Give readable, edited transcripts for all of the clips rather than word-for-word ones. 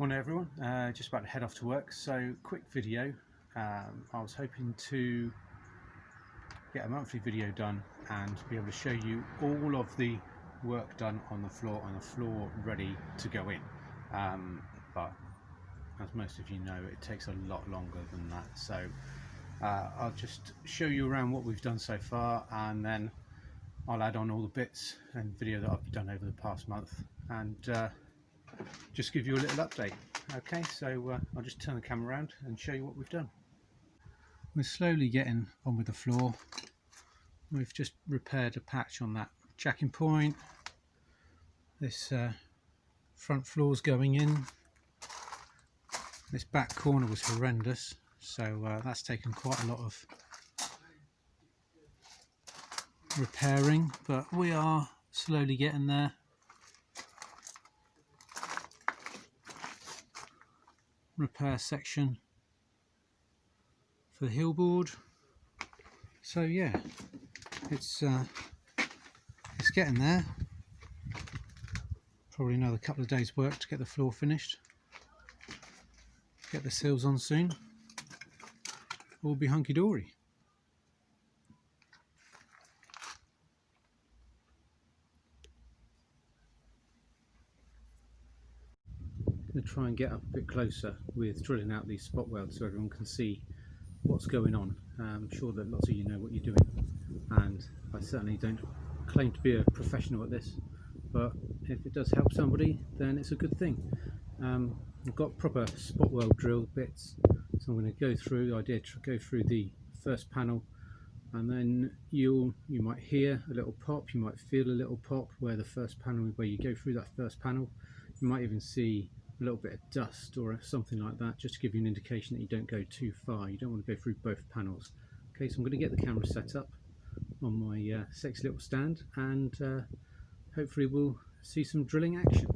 Morning everyone, just about to head off to work, so quick video. I was hoping to get a monthly video done and be able to show you all of the work done on the floor ready to go in, but as most of you know, it takes a lot longer than that, so I'll just show you around what we've done so far, and then I'll add on all the bits and video that I've done over the past month and just give you a little update. Okay, so I'll just turn the camera around and show you what we've done. We're slowly getting on with the floor. We've just repaired a patch on that jacking point. This front floor's going in. This back corner was horrendous, so that's taken quite a lot of repairing, but we are slowly getting there. Repair section for the heel board. So yeah, it's getting there. Probably another couple of days work to get the floor finished. Get the seals on soon. All be hunky-dory. Going to try and get up a bit closer with drilling out these spot welds so everyone can see what's going on. I'm sure that lots of you know what you're doing, and I certainly don't claim to be a professional at this, but if it does help somebody, then it's a good thing. I've got proper spot weld drill bits, so I'm going to go through. The idea to go through the first panel, and then you might hear a little pop, you might feel a little pop where the first panel, where you go through that first panel. You might even see a little bit of dust or something like that, just to give you an indication that you don't go too far. You don't want to go through both panels. Okay, so I'm going to get the camera set up on my sexy little stand, and hopefully we'll see some drilling action.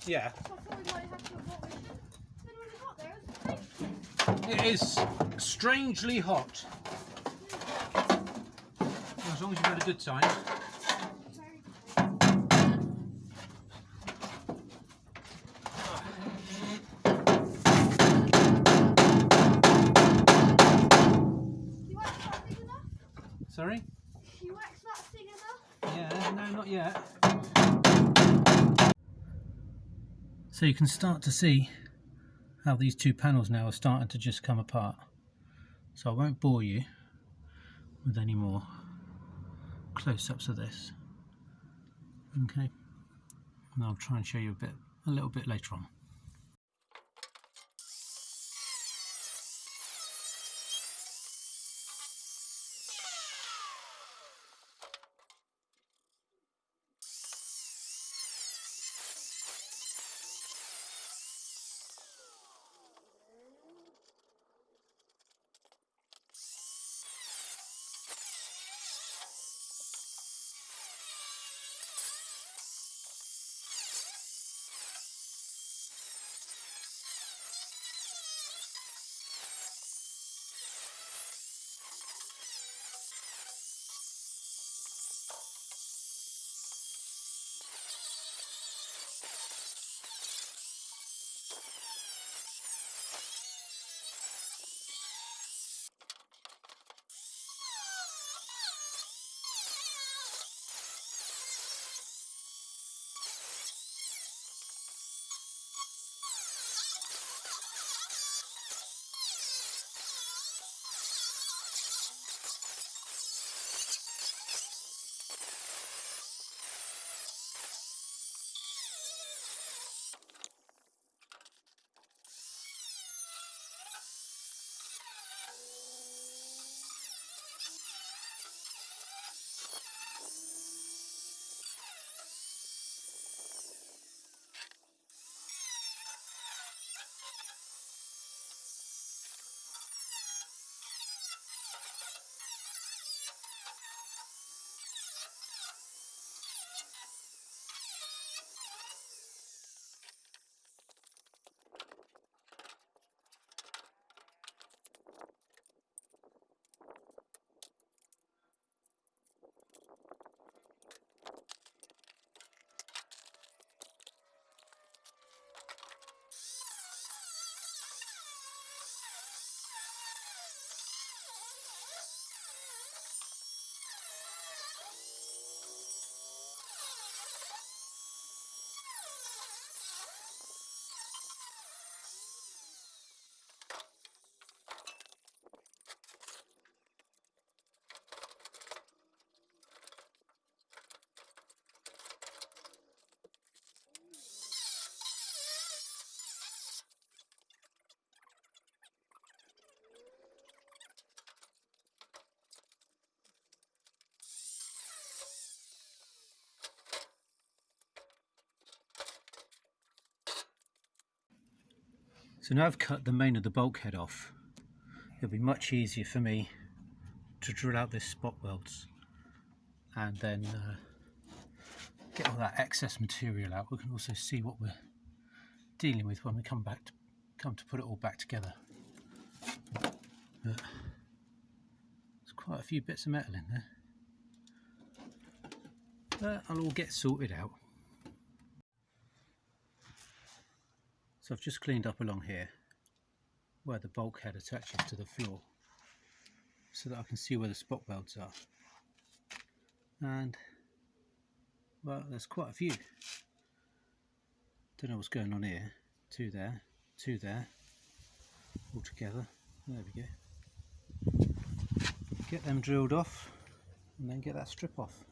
Yeah. It is strangely hot. As long as you've had a good time. Sorry? You waxed that thing enough? Yeah, no, not yet. So you can start to see how these two panels now are starting to just come apart. So I won't bore you with any more close-ups of this. Okay, and I'll try and show you a little bit later on. So now I've cut the main of the bulkhead off, it'll be much easier for me to drill out this spot welds and then get all that excess material out. We can also see what we're dealing with when we come to put it all back together. But there's quite a few bits of metal in there, but I'll all get sorted out. So I've just cleaned up along here where the bulkhead attaches to the floor so that I can see where the spot welds are. And well, there's quite a few. Don't know what's going on here. Two there, all together. There we go. Get them drilled off and then get that strip off.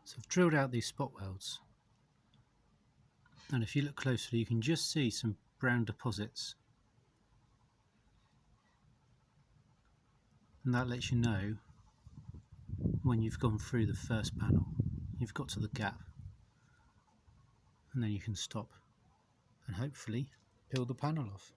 So I've drilled out these spot welds, and if you look closely you can just see some brown deposits, and that lets you know when you've gone through the first panel, you've got to the gap, and then you can stop and hopefully peel the panel off.